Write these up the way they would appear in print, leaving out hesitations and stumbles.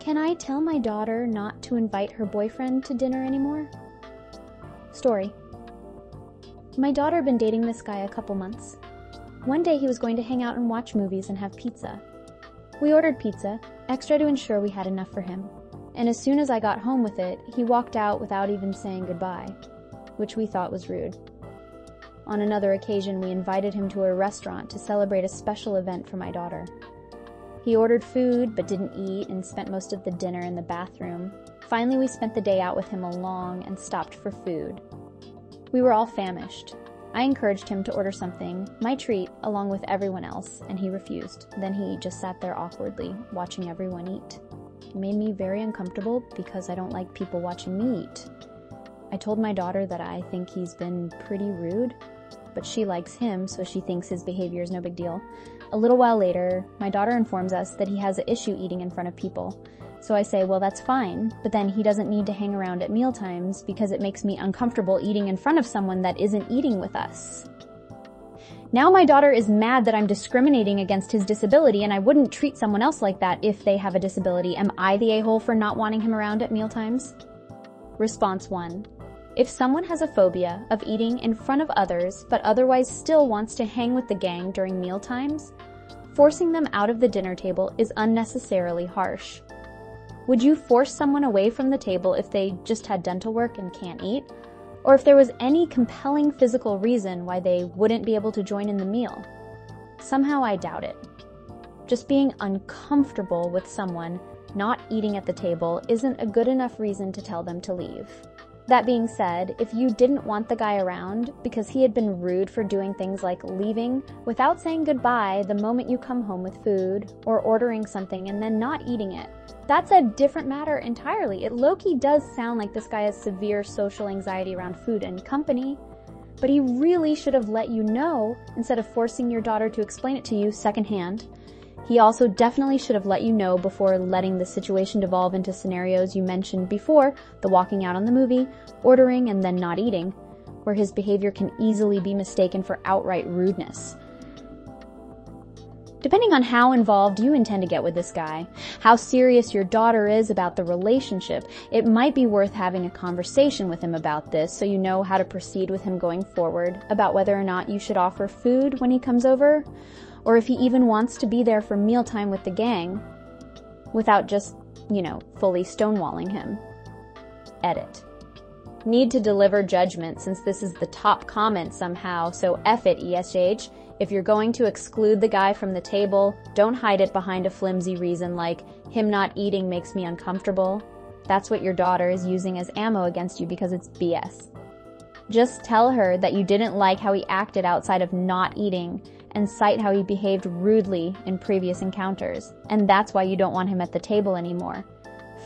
Can I tell my daughter not to invite her boyfriend to dinner anymore? Story. My daughter had been dating this guy a couple months. One day he was going to hang out and watch movies and have pizza. We ordered pizza, extra to ensure we had enough for him, and as soon as I got home with it, he walked out without even saying goodbye, which we thought was rude. On another occasion, we invited him to a restaurant to celebrate a special event for my daughter. He ordered food but didn't eat and spent most of the dinner in the bathroom. Finally, we spent the day out with him along and stopped for food. We were all famished. I encouraged him to order something, my treat, along with everyone else, and he refused. Then he just sat there awkwardly, watching everyone eat. It made me very uncomfortable because I don't like people watching me eat. I told my daughter that I think he's been pretty rude, but she likes him, so she thinks his behavior is no big deal. A little while later, my daughter informs us that he has an issue eating in front of people. So I say, well, that's fine, but then he doesn't need to hang around at mealtimes because it makes me uncomfortable eating in front of someone that isn't eating with us. Now my daughter is mad that I'm discriminating against his disability, and I wouldn't treat someone else like that if they have a disability. Am I the a-hole for not wanting him around at mealtimes? Response 1. If someone has a phobia of eating in front of others, but otherwise still wants to hang with the gang during mealtimes, forcing them out of the dinner table is unnecessarily harsh. Would you force someone away from the table if they just had dental work and can't eat? Or if there was any compelling physical reason why they wouldn't be able to join in the meal? Somehow I doubt it. Just being uncomfortable with someone not eating at the table isn't a good enough reason to tell them to leave. That being said, if you didn't want the guy around because he had been rude for doing things like leaving without saying goodbye the moment you come home with food, or ordering something and then not eating it, that's a different matter entirely. It low-key does sound like this guy has severe social anxiety around food and company, but he really should have let you know instead of forcing your daughter to explain it to you secondhand. He also definitely should have let you know before letting the situation devolve into scenarios you mentioned before, the walking out on the movie, ordering and then not eating, where his behavior can easily be mistaken for outright rudeness. Depending on how involved you intend to get with this guy, how serious your daughter is about the relationship, it might be worth having a conversation with him about this so you know how to proceed with him going forward, about whether or not you should offer food when he comes over, or if he even wants to be there for mealtime with the gang, without just, fully stonewalling him. Edit. Need to deliver judgment since this is the top comment somehow, so F it, ESH. If you're going to exclude the guy from the table, don't hide it behind a flimsy reason like, him not eating makes me uncomfortable. That's what your daughter is using as ammo against you because it's BS. Just tell her that you didn't like how he acted outside of not eating, and cite how he behaved rudely in previous encounters, and that's why you don't want him at the table anymore.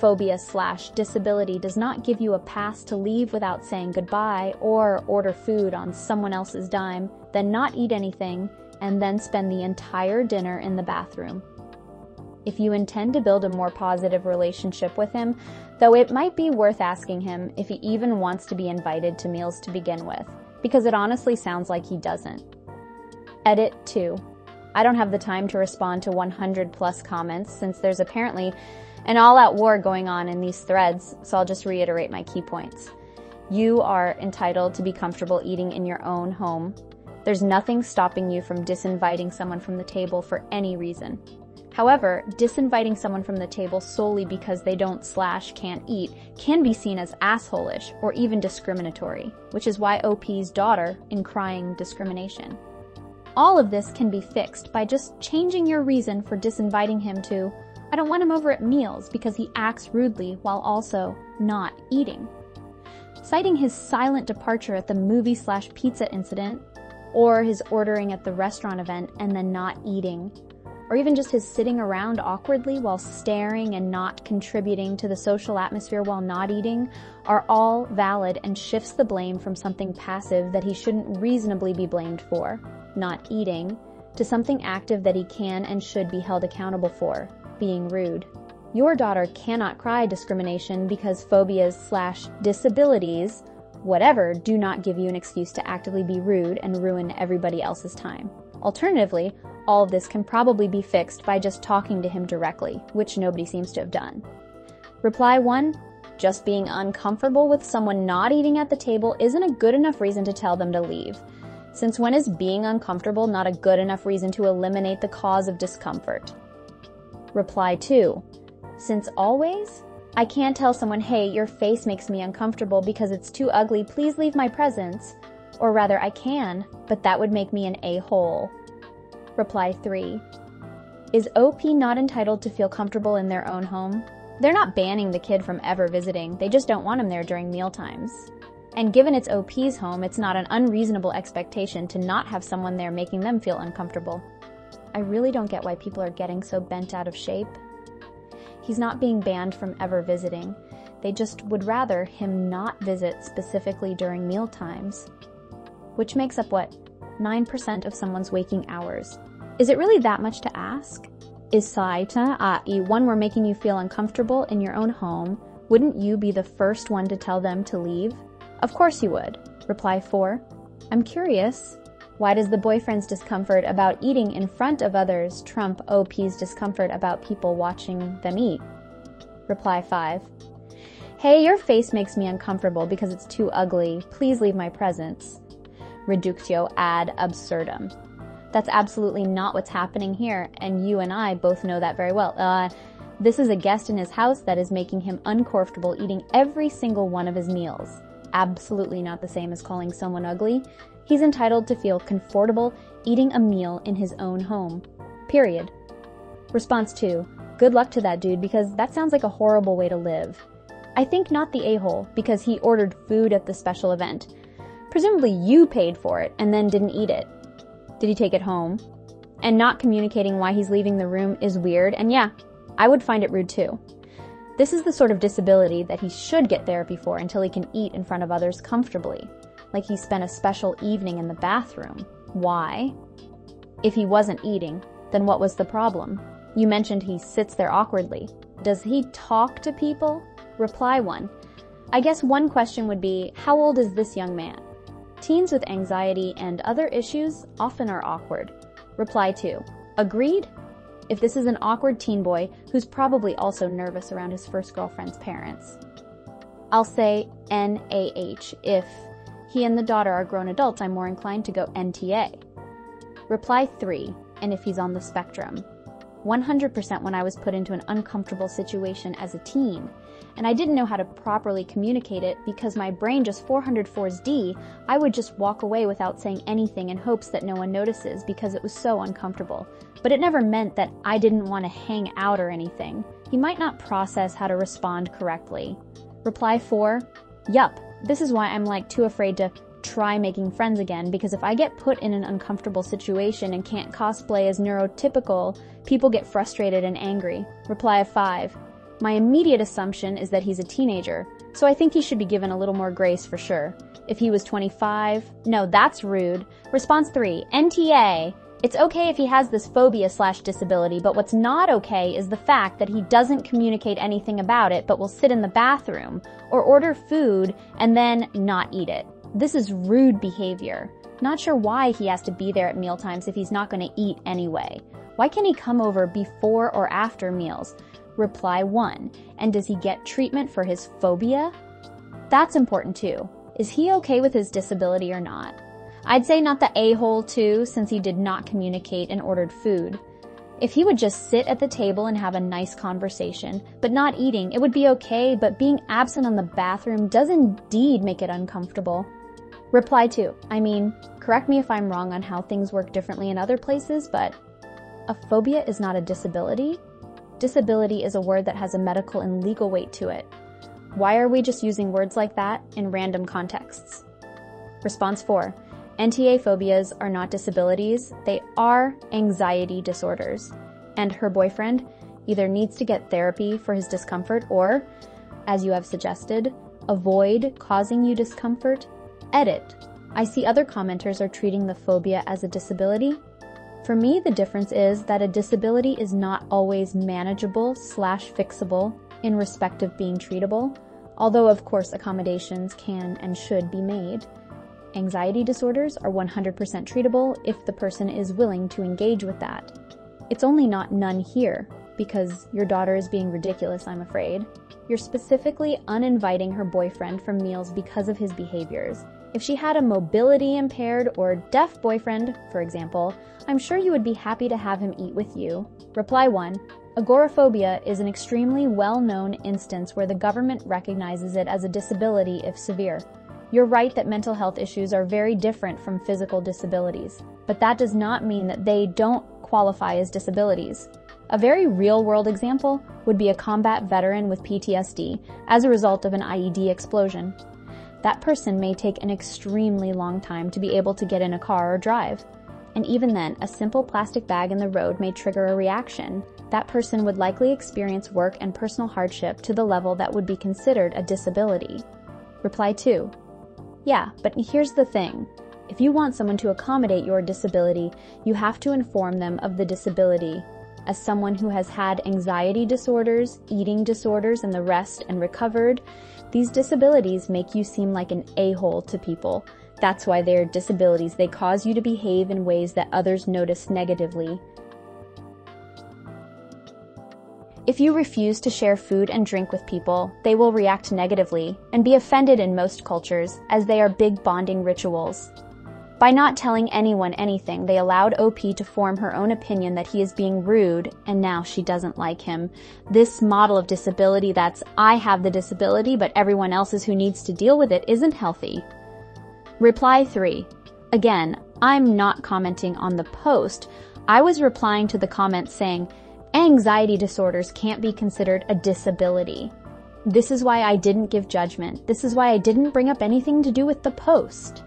Phobia/disability does not give you a pass to leave without saying goodbye or order food on someone else's dime, then not eat anything, and then spend the entire dinner in the bathroom. If you intend to build a more positive relationship with him, though, it might be worth asking him if he even wants to be invited to meals to begin with, because it honestly sounds like he doesn't. Edit 2. I don't have the time to respond to 100 plus comments since there's apparently an all-out war going on in these threads, so I'll just reiterate my key points. You are entitled to be comfortable eating in your own home. There's nothing stopping you from disinviting someone from the table for any reason. However, disinviting someone from the table solely because they don't/can't eat can be seen as asshole-ish or even discriminatory, which is why OP's daughter in crying discrimination. All of this can be fixed by just changing your reason for disinviting him to, I don't want him over at meals because he acts rudely while also not eating. Citing his silent departure at the movie/pizza incident, or his ordering at the restaurant event and then not eating, or even just his sitting around awkwardly while staring and not contributing to the social atmosphere while not eating, are all valid and shifts the blame from something passive that he shouldn't reasonably be blamed for, not eating, to something active that he can and should be held accountable for, being rude. Your daughter cannot cry discrimination because phobias/disabilities, whatever, do not give you an excuse to actively be rude and ruin everybody else's time. Alternatively, all of this can probably be fixed by just talking to him directly, which nobody seems to have done. Reply 1. Just being uncomfortable with someone not eating at the table isn't a good enough reason to tell them to leave. Since when is being uncomfortable not a good enough reason to eliminate the cause of discomfort? Reply 2. Since always? I can't tell someone, hey, your face makes me uncomfortable because it's too ugly, please leave my presence. Or rather, I can, but that would make me an a-hole. Reply 3. Is OP not entitled to feel comfortable in their own home? They're not banning the kid from ever visiting, they just don't want him there during mealtimes. And given it's OP's home, it's not an unreasonable expectation to not have someone there making them feel uncomfortable. I really don't get why people are getting so bent out of shape. He's not being banned from ever visiting. They just would rather him not visit specifically during meal times. Which makes up, 9% of someone's waking hours. Is it really that much to ask? Is AITA, i.e. one we're making you feel uncomfortable in your own home, wouldn't you be the first one to tell them to leave? Of course you would. Reply 4. I'm curious. Why does the boyfriend's discomfort about eating in front of others trump OP's discomfort about people watching them eat? Reply 5. Hey, your face makes me uncomfortable because it's too ugly. Please leave my presence. Reductio ad absurdum. That's absolutely not what's happening here, and you and I both know that very well. This is a guest in his house that is making him uncomfortable eating every single one of his meals. Absolutely not the same as calling someone ugly. He's entitled to feel comfortable eating a meal in his own home. Period. Response 2. Good luck to that dude, because that sounds like a horrible way to live. I think not the a-hole, because he ordered food at the special event. Presumably you paid for it and then didn't eat it. Did he take it home? And not communicating why he's leaving the room is weird, and yeah, I would find it rude too. This is the sort of disability that he should get therapy for until he can eat in front of others comfortably, like he spent a special evening in the bathroom. Why? If he wasn't eating, then what was the problem? You mentioned he sits there awkwardly. Does he talk to people? Reply 1. I guess one question would be, how old is this young man? Teens with anxiety and other issues often are awkward. Reply 2. Agreed? If this is an awkward teen boy who's probably also nervous around his first girlfriend's parents. I'll say NAH. If he and the daughter are grown adults, I'm more inclined to go NTA. Reply 3. And if he's on the spectrum. 100% when I was put into an uncomfortable situation as a teen, and I didn't know how to properly communicate it because my brain just 404's D, I would just walk away without saying anything in hopes that no one notices because it was so uncomfortable. But it never meant that I didn't want to hang out or anything. He might not process how to respond correctly. Reply 4. Yup, this is why I'm too afraid to try making friends again, because if I get put in an uncomfortable situation and can't cosplay as neurotypical, people get frustrated and angry. Reply 5. My immediate assumption is that he's a teenager, so I think he should be given a little more grace for sure. If he was 25, no, that's rude. Response 3. NTA. It's okay if he has this phobia/disability, but what's not okay is the fact that he doesn't communicate anything about it but will sit in the bathroom or order food and then not eat it. This is rude behavior. Not sure why he has to be there at mealtimes if he's not going to eat anyway. Why can't he come over before or after meals? Reply 1. And does he get treatment for his phobia? That's important too. Is he okay with his disability or not? I'd say not the a-hole too, since he did not communicate and ordered food. If he would just sit at the table and have a nice conversation, but not eating, it would be okay, but being absent on the bathroom does indeed make it uncomfortable. Reply 2. Correct me if I'm wrong on how things work differently in other places, but a phobia is not a disability? Disability is a word that has a medical and legal weight to it. Why are we just using words like that in random contexts? Response 4. NTA phobias are not disabilities, they are anxiety disorders. And her boyfriend either needs to get therapy for his discomfort or, as you have suggested, avoid causing you discomfort. Edit. I see other commenters are treating the phobia as a disability. For me, the difference is that a disability is not always manageable/fixable in respect of being treatable, although of course accommodations can and should be made. Anxiety disorders are 100% treatable if the person is willing to engage with that. It's only not none here. because your daughter is being ridiculous, I'm afraid. You're specifically uninviting her boyfriend from meals because of his behaviors. If she had a mobility impaired or deaf boyfriend, for example, I'm sure you would be happy to have him eat with you. Reply 1. Agoraphobia is an extremely well-known instance where the government recognizes it as a disability if severe. You're right that mental health issues are very different from physical disabilities, but that does not mean that they don't qualify as disabilities. A very real-world example would be a combat veteran with PTSD as a result of an IED explosion. That person may take an extremely long time to be able to get in a car or drive. And even then, a simple plastic bag in the road may trigger a reaction. That person would likely experience work and personal hardship to the level that would be considered a disability. Reply 2. Yeah, but here's the thing. If you want someone to accommodate your disability, you have to inform them of the disability. As someone who has had anxiety disorders, eating disorders, and the rest and recovered, these disabilities make you seem like an a-hole to people. That's why they're disabilities. They cause you to behave in ways that others notice negatively. If you refuse to share food and drink with people, they will react negatively and be offended in most cultures, as they are big bonding rituals. By not telling anyone anything, they allowed OP to form her own opinion that he is being rude, and now she doesn't like him. This model of disability that's, I have the disability, but everyone else is who needs to deal with it, isn't healthy. Reply 3. Again, I'm not commenting on the post. I was replying to the comment saying, anxiety disorders can't be considered a disability. This is why I didn't give judgment. This is why I didn't bring up anything to do with the post.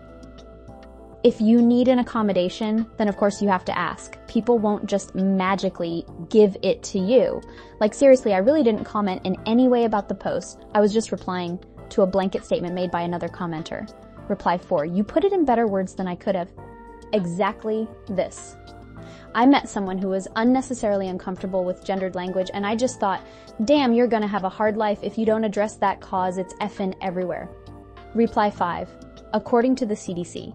If you need an accommodation, then of course you have to ask. People won't just magically give it to you. Like seriously, I really didn't comment in any way about the post. I was just replying to a blanket statement made by another commenter. Reply 4. You put it in better words than I could have. Exactly this. I met someone who was unnecessarily uncomfortable with gendered language, and I just thought, damn, you're gonna have a hard life if you don't address that cause. It's effing everywhere. Reply 5. According to the CDC,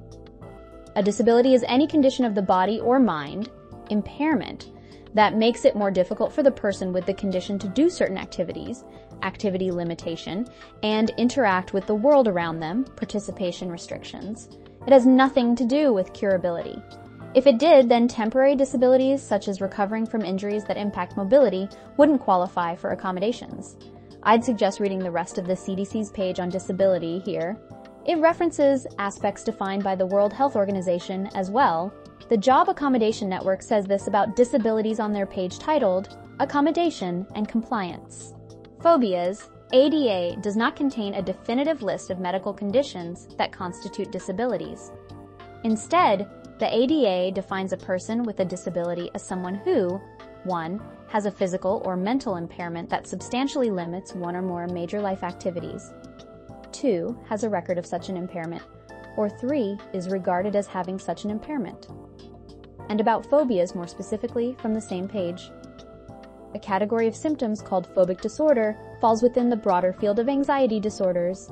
a disability is any condition of the body or mind, impairment, that makes it more difficult for the person with the condition to do certain activities, activity limitation, and interact with the world around them, participation restrictions. It has nothing to do with curability. If it did, then temporary disabilities, such as recovering from injuries that impact mobility, wouldn't qualify for accommodations. I'd suggest reading the rest of the CDC's page on disability here. It references aspects defined by the World Health Organization as well. The Job Accommodation Network says this about disabilities on their page titled, Accommodation and Compliance. Phobias. ADA does not contain a definitive list of medical conditions that constitute disabilities. Instead, the ADA defines a person with a disability as someone who, 1. has a physical or mental impairment that substantially limits one or more major life activities, 2. has a record of such an impairment, or 3. is regarded as having such an impairment. And about phobias more specifically from the same page. A category of symptoms called phobic disorder falls within the broader field of anxiety disorders.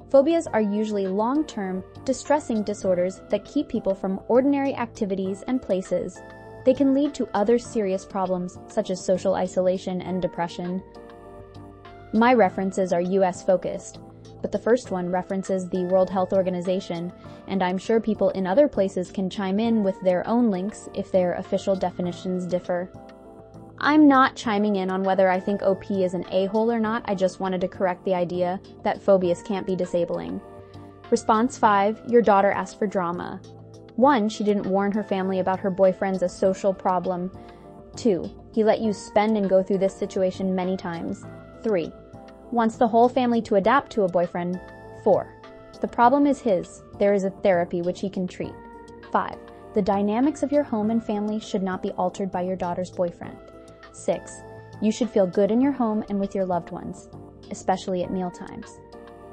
Phobias are usually long-term, distressing disorders that keep people from ordinary activities and places. They can lead to other serious problems, such as social isolation and depression. My references are US-focused, but the first one references the World Health Organization, and I'm sure people in other places can chime in with their own links if their official definitions differ. I'm not chiming in on whether I think OP is an a-hole or not. I just wanted to correct the idea that phobias can't be disabling. Response 5, your daughter asked for drama. 1, she didn't warn her family about her boyfriend's a social problem. 2, he let you spend and go through this situation many times. 3, wants the whole family to adapt to a boyfriend. 4, the problem is his. There is a therapy which he can treat. 5, the dynamics of your home and family should not be altered by your daughter's boyfriend. 6, you should feel good in your home and with your loved ones, especially at mealtimes.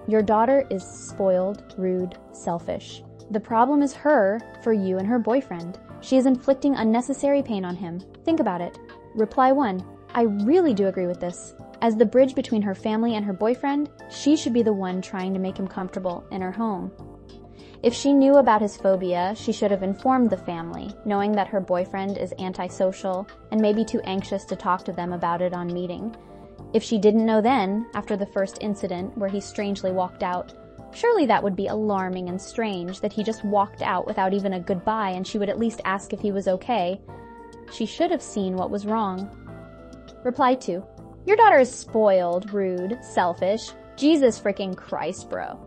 Your daughter is spoiled, rude, selfish. The problem is her for you and her boyfriend. She is inflicting unnecessary pain on him. Think about it. Reply 1, I really do agree with this. As the bridge between her family and her boyfriend, she should be the one trying to make him comfortable in her home. If she knew about his phobia, she should have informed the family, knowing that her boyfriend is antisocial and maybe too anxious to talk to them about it on meeting. If she didn't know then, after the first incident where he strangely walked out, surely that would be alarming and strange that he just walked out without even a goodbye and she would at least ask if he was okay. She should have seen what was wrong. Reply 2. Your daughter is spoiled, rude, selfish. Jesus freaking Christ, bro.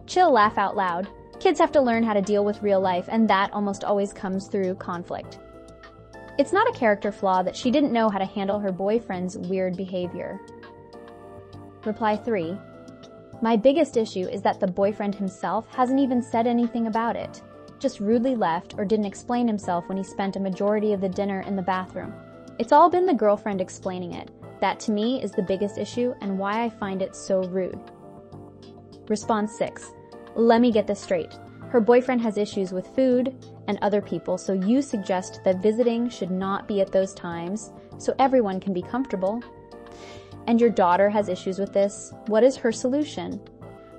Chill, laugh out loud. Kids have to learn how to deal with real life, and that almost always comes through conflict. It's not a character flaw that she didn't know how to handle her boyfriend's weird behavior. Reply 3. My biggest issue is that the boyfriend himself hasn't even said anything about it, just rudely left or didn't explain himself when he spent a majority of the dinner in the bathroom. It's all been the girlfriend explaining it. That to me is the biggest issue and why I find it so rude. Response 6. Let me get this straight. Her boyfriend has issues with food and other people, so you suggest that visiting should not be at those times so everyone can be comfortable. And your daughter has issues with this. What is her solution?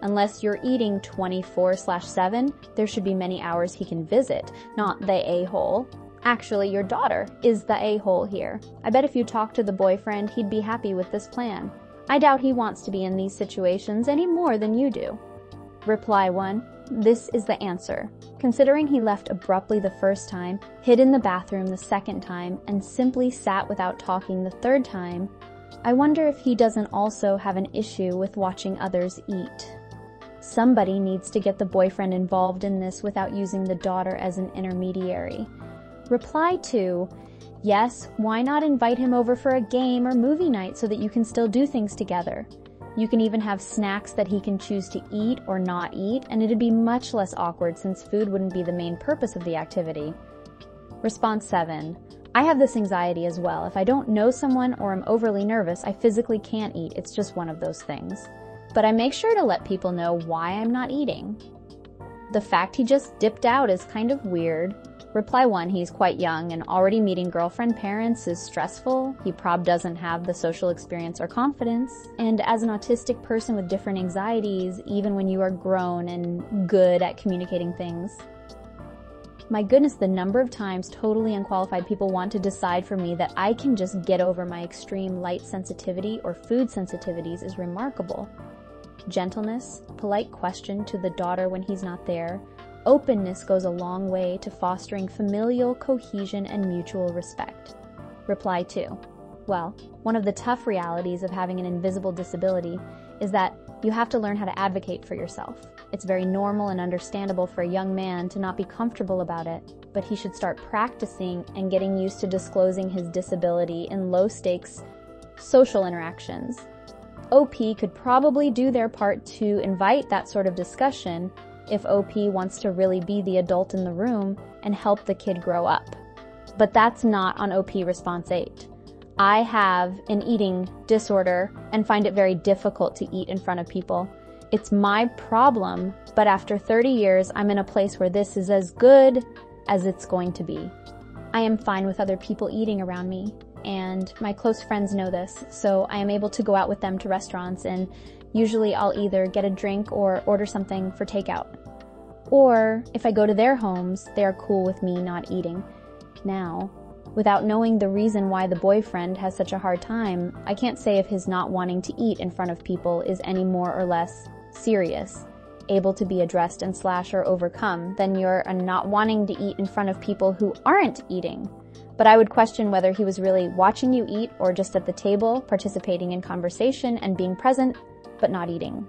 Unless you're eating 24/7, there should be many hours he can visit, not the a-hole. Actually, your daughter is the a-hole here. I bet if you talk to the boyfriend, he'd be happy with this plan. I doubt he wants to be in these situations any more than you do. Reply 1. This is the answer. Considering he left abruptly the first time, hid in the bathroom the second time, and simply sat without talking the third time, I wonder if he doesn't also have an issue with watching others eat. Somebody needs to get the boyfriend involved in this without using the daughter as an intermediary. Reply 2. Yes, why not invite him over for a game or movie night so that you can still do things together? You can even have snacks that he can choose to eat or not eat, and it'd be much less awkward since food wouldn't be the main purpose of the activity. Response 7. I have this anxiety as well. If I don't know someone or am overly nervous, I physically can't eat. It's just one of those things. But I make sure to let people know why I'm not eating. The fact he just dipped out is kind of weird. Reply 1, he's quite young and already meeting girlfriend parents is stressful. He prob doesn't have the social experience or confidence. And as an autistic person with different anxieties, even when you are grown and good at communicating things. My goodness, the number of times totally unqualified people want to decide for me that I can just get over my extreme light sensitivity or food sensitivities is remarkable. Gentleness, polite question to the daughter when he's not there. Openness goes a long way to fostering familial cohesion and mutual respect. Reply 2. Well, one of the tough realities of having an invisible disability is that you have to learn how to advocate for yourself. It's very normal and understandable for a young man to not be comfortable about it, but he should start practicing and getting used to disclosing his disability in low-stakes social interactions. OP could probably do their part to invite that sort of discussion if OP wants to really be the adult in the room and help the kid grow up. But that's not on OP response 8. I have an eating disorder and find it very difficult to eat in front of people. It's my problem, but after 30 years, I'm in a place where this is as good as it's going to be. I am fine with other people eating around me, and my close friends know this, so I am able to go out with them to restaurants, and usually I'll either get a drink or order something for takeout. Or, if I go to their homes, they are cool with me not eating. Now, without knowing the reason why the boyfriend has such a hard time, I can't say if his not wanting to eat in front of people is any more or less serious, able to be addressed and / or overcome than your not wanting to eat in front of people who aren't eating. But I would question whether he was really watching you eat or just at the table, participating in conversation and being present, but not eating.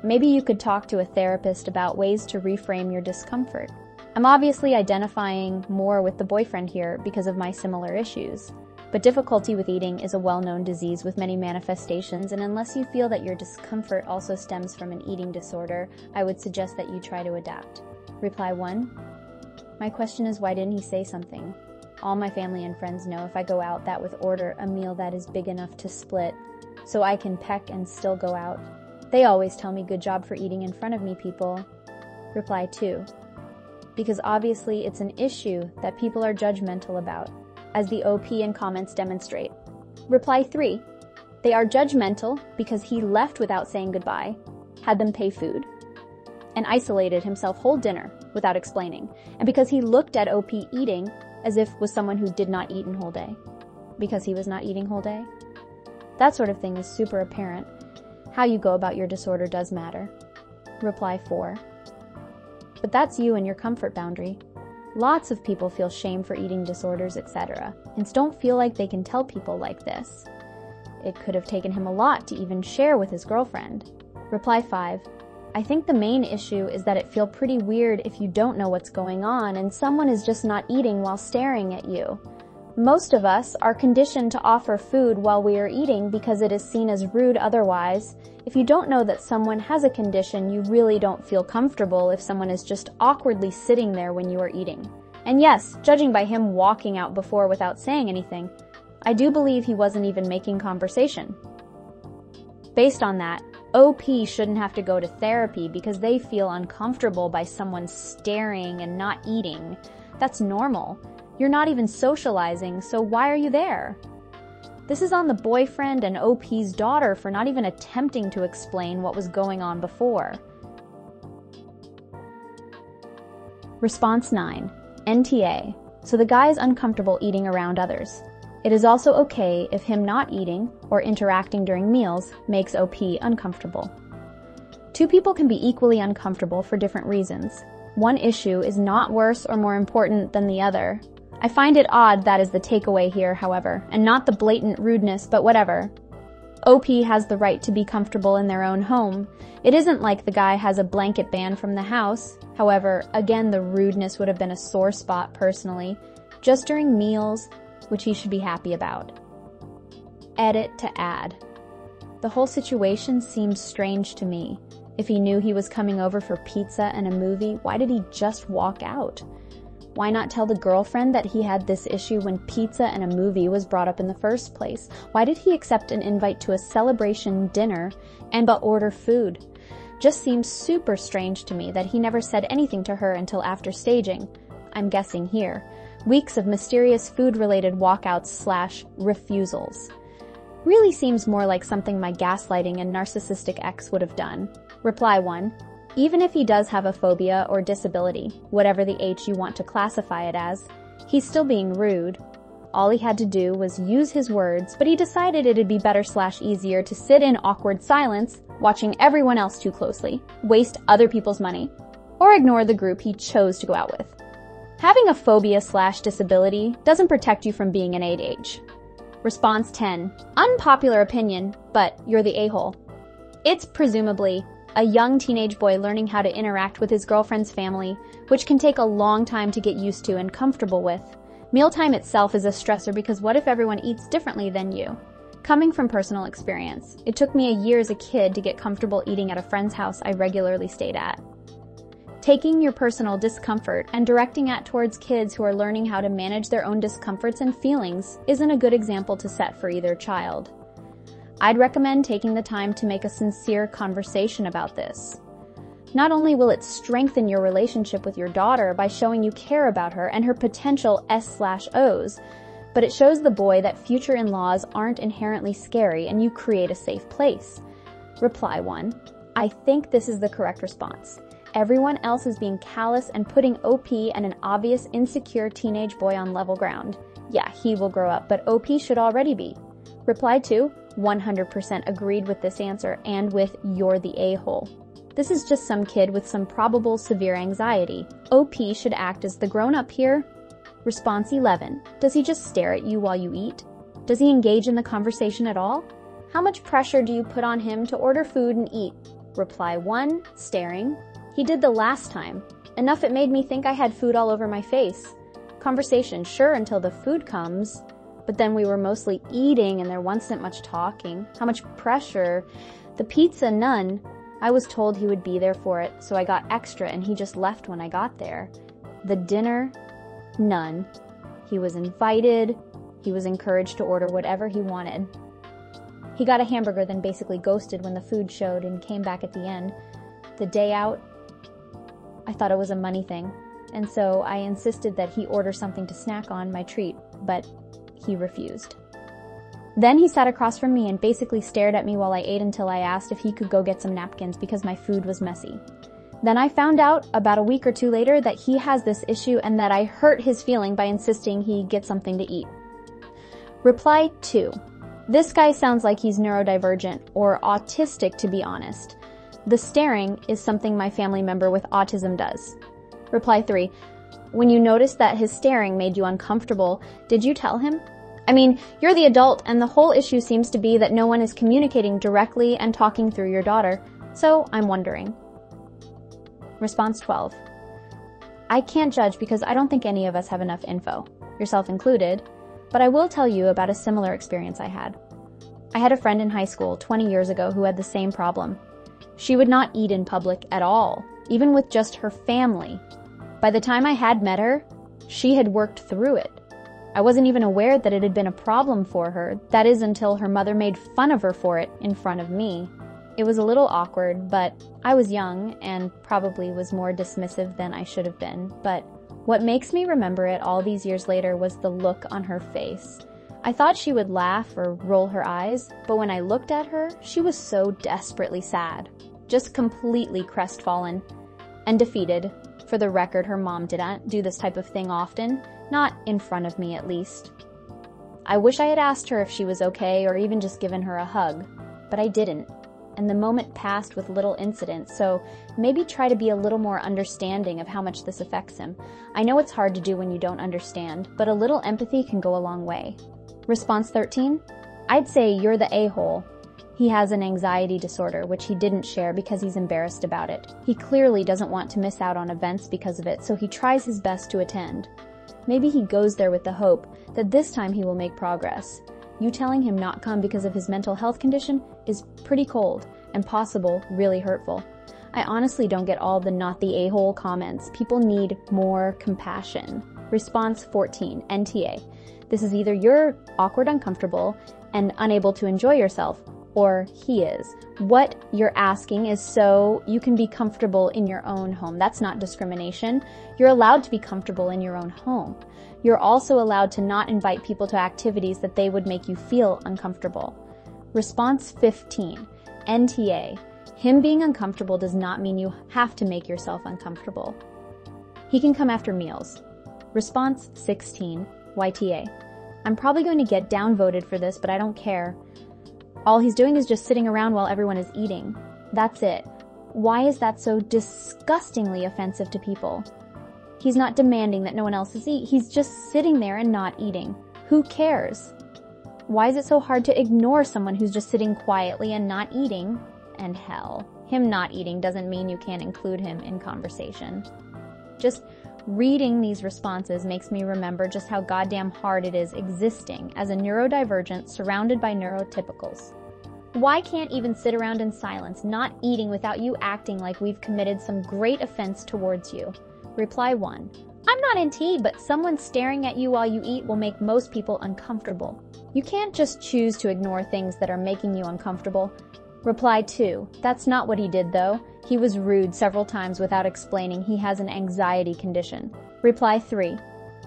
Maybe you could talk to a therapist about ways to reframe your discomfort. I'm obviously identifying more with the boyfriend here because of my similar issues, but difficulty with eating is a well-known disease with many manifestations, and unless you feel that your discomfort also stems from an eating disorder, I would suggest that you try to adapt. Reply 1. My question is, why didn't he say something? All my family and friends know if I go out that with order a meal that is big enough to split, so I can peck and still go out. They always tell me good job for eating in front of me, people. Reply 2. Because obviously it's an issue that people are judgmental about, as the OP and comments demonstrate. Reply 3. They are judgmental because he left without saying goodbye, had them pay food. and isolated himself whole dinner without explaining, and because he looked at OP eating as if was someone who did not eat in whole day, because he was not eating whole day. That sort of thing is super apparent. How you go about your disorder does matter. Reply 4. But that's you and your comfort boundary. Lots of people feel shame for eating disorders, etc., and don't feel like they can tell people like this. It could have taken him a lot to even share with his girlfriend. Reply 5. I think the main issue is that it feels pretty weird if you don't know what's going on and someone is just not eating while staring at you. Most of us are conditioned to offer food while we are eating because it is seen as rude otherwise. If you don't know that someone has a condition, you really don't feel comfortable if someone is just awkwardly sitting there when you are eating. And yes, judging by him walking out before without saying anything, I do believe he wasn't even making conversation. Based on that, OP shouldn't have to go to therapy because they feel uncomfortable by someone staring and not eating. That's normal. You're not even socializing, so why are you there? This is on the boyfriend and OP's daughter for not even attempting to explain what was going on before. Response 9. NTA. So the guy is uncomfortable eating around others. It is also okay if him not eating or interacting during meals makes OP uncomfortable. Two people can be equally uncomfortable for different reasons. One issue is not worse or more important than the other. I find it odd that is the takeaway here, however, and not the blatant rudeness, but whatever. OP has the right to be comfortable in their own home. It isn't like the guy has a blanket ban from the house. However, again, the rudeness would have been a sore spot personally, just during meals, which he should be happy about. Edit to add. The whole situation seems strange to me. If he knew he was coming over for pizza and a movie, why did he just walk out? Why not tell the girlfriend that he had this issue when pizza and a movie was brought up in the first place? Why did he accept an invite to a celebration dinner and but order food? Just seems super strange to me that he never said anything to her until after staging. I'm guessing here. Weeks of mysterious food-related walkouts/refusals. Really seems more like something my gaslighting and narcissistic ex would have done. Reply 1. Even if he does have a phobia or disability, whatever the H you want to classify it as, he's still being rude. All he had to do was use his words, but he decided it'd be better/easier to sit in awkward silence, watching everyone else too closely, waste other people's money, or ignore the group he chose to go out with. Having a phobia/disability doesn't protect you from being an ADH. Response 10. Unpopular opinion, but you're the a-hole. It's presumably a young teenage boy learning how to interact with his girlfriend's family, which can take a long time to get used to and comfortable with. Mealtime itself is a stressor because what if everyone eats differently than you? Coming from personal experience, it took me a year as a kid to get comfortable eating at a friend's house I regularly stayed at. Taking your personal discomfort and directing it towards kids who are learning how to manage their own discomforts and feelings isn't a good example to set for either child. I'd recommend taking the time to make a sincere conversation about this. Not only will it strengthen your relationship with your daughter by showing you care about her and her potential S/Os, but it shows the boy that future in-laws aren't inherently scary and you create a safe place. Reply 1. I think this is the correct response. Everyone else is being callous and putting OP and an obvious insecure teenage boy on level ground. Yeah, he will grow up, but OP should already be. Reply 2. 100% agreed with this answer and with you're the a-hole. This is just some kid with some probable severe anxiety. OP should act as the grown-up here. Response 11. Does he just stare at you while you eat? Does he engage in the conversation at all? How much pressure do you put on him to order food and eat? Reply 1. Staring. He did the last time. Enough it made me think I had food all over my face. Conversation, sure, until the food comes. But then we were mostly eating and there wasn't much talking. How much pressure? The pizza, none. I was told he would be there for it, so I got extra and he just left when I got there. The dinner, none. He was invited. He was encouraged to order whatever he wanted. He got a hamburger, then basically ghosted when the food showed and came back at the end. The day out, I thought it was a money thing, and so I insisted that he order something to snack on, my treat, but he refused. Then he sat across from me and basically stared at me while I ate until I asked if he could go get some napkins because my food was messy. Then I found out about a week or two later that he has this issue and that I hurt his feeling by insisting he get something to eat. Reply 2. This guy sounds like he's neurodivergent or autistic, to be honest. The staring is something my family member with autism does. Reply 3. When you noticed that his staring made you uncomfortable, did you tell him? I mean, you're the adult and the whole issue seems to be that no one is communicating directly and talking through your daughter, so I'm wondering. Response 12. I can't judge because I don't think any of us have enough info, yourself included, but I will tell you about a similar experience I had. I had a friend in high school 20 years ago who had the same problem. She would not eat in public at all, even with just her family. By the time I had met her, she had worked through it. I wasn't even aware that it had been a problem for her, that is until her mother made fun of her for it in front of me. It was a little awkward, but I was young and probably was more dismissive than I should have been. But what makes me remember it all these years later was the look on her face. I thought she would laugh or roll her eyes, but when I looked at her, she was so desperately sad, just completely crestfallen and defeated. For the record, her mom didn't do this type of thing often, not in front of me at least. I wish I had asked her if she was okay or even just given her a hug, but I didn't. And the moment passed with little incident, so maybe try to be a little more understanding of how much this affects him. I know it's hard to do when you don't understand, but a little empathy can go a long way. Response 13? I'd say you're the a-hole. He has an anxiety disorder, which he didn't share because he's embarrassed about it. He clearly doesn't want to miss out on events because of it, so he tries his best to attend. Maybe he goes there with the hope that this time he will make progress. You telling him not come because of his mental health condition is pretty cold and possible really hurtful. I honestly don't get all the not the a-hole comments. People need more compassion. Response 14, NTA. This is either you're awkward, uncomfortable, and unable to enjoy yourself, or he is. What you're asking is so you can be comfortable in your own home. That's not discrimination. You're allowed to be comfortable in your own home. You're also allowed to not invite people to activities that they would make you feel uncomfortable. Response 15, NTA. Him being uncomfortable does not mean you have to make yourself uncomfortable. He can come after meals. Response 16, YTA. I'm probably going to get downvoted for this, but I don't care. All he's doing is just sitting around while everyone is eating. That's it. Why is that so disgustingly offensive to people? He's not demanding that no one else is eating. He's just sitting there and not eating. Who cares? Why is it so hard to ignore someone who's just sitting quietly and not eating? And hell, him not eating doesn't mean you can't include him in conversation. Just reading these responses makes me remember just how goddamn hard it is existing as a neurodivergent surrounded by neurotypicals. Why can't even sit around in silence, not eating without you acting like we've committed some great offense towards you? Reply 1. I'm not in tea, but someone staring at you while you eat will make most people uncomfortable. You can't just choose to ignore things that are making you uncomfortable. Reply 2. That's not what he did though. He was rude several times without explaining he has an anxiety condition. Reply 3.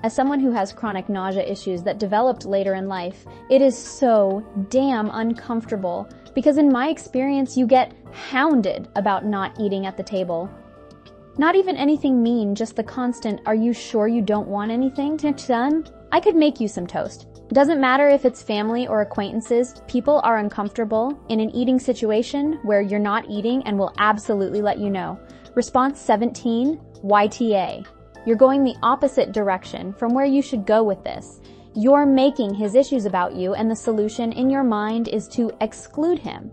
As someone who has chronic nausea issues that developed later in life, it is so damn uncomfortable because in my experience you get hounded about not eating at the table. Not even anything mean, just the constant, are you sure you don't want anything? Son, I could make you some toast. Doesn't matter if it's family or acquaintances, people are uncomfortable in an eating situation where you're not eating and will absolutely let you know. Response 17, YTA. You're going the opposite direction from where you should go with this. You're making his issues about you and the solution in your mind is to exclude him.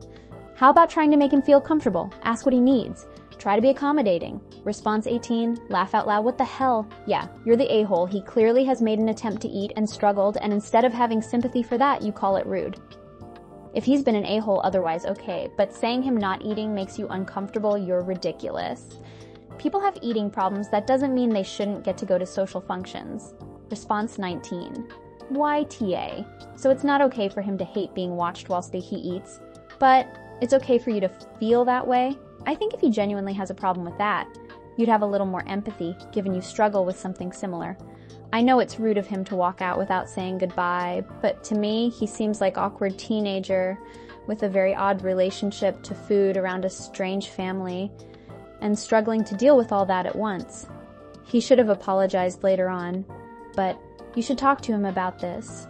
How about trying to make him feel comfortable? Ask what he needs. Try to be accommodating. Response 18, laugh out loud, what the hell? Yeah, you're the a-hole. He clearly has made an attempt to eat and struggled, and instead of having sympathy for that, you call it rude. If he's been an a-hole otherwise, okay, but saying him not eating makes you uncomfortable, you're ridiculous. People have eating problems, that doesn't mean they shouldn't get to go to social functions. Response 19, YTA. So it's not okay for him to hate being watched whilst he eats, but it's okay for you to feel that way? I think if he genuinely has a problem with that, you'd have a little more empathy, given you struggle with something similar. I know it's rude of him to walk out without saying goodbye, but to me, he seems like awkward teenager with a very odd relationship to food around a strange family. and struggling to deal with all that at once. He should have apologized later on, but you should talk to him about this.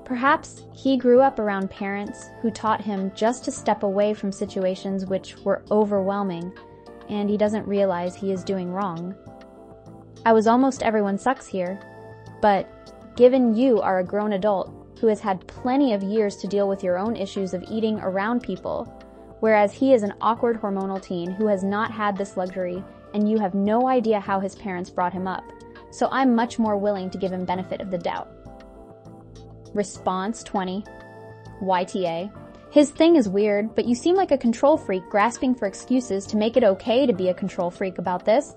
Perhaps he grew up around parents who taught him just to step away from situations which were overwhelming, and he doesn't realize he is doing wrong. I was almost everyone sucks here, but given you are a grown adult who has had plenty of years to deal with your own issues of eating around people, whereas he is an awkward hormonal teen who has not had this luxury and you have no idea how his parents brought him up, so I'm much more willing to give him benefit of the doubt. Response 20. YTA. His thing is weird, but you seem like a control freak grasping for excuses to make it okay to be a control freak about this.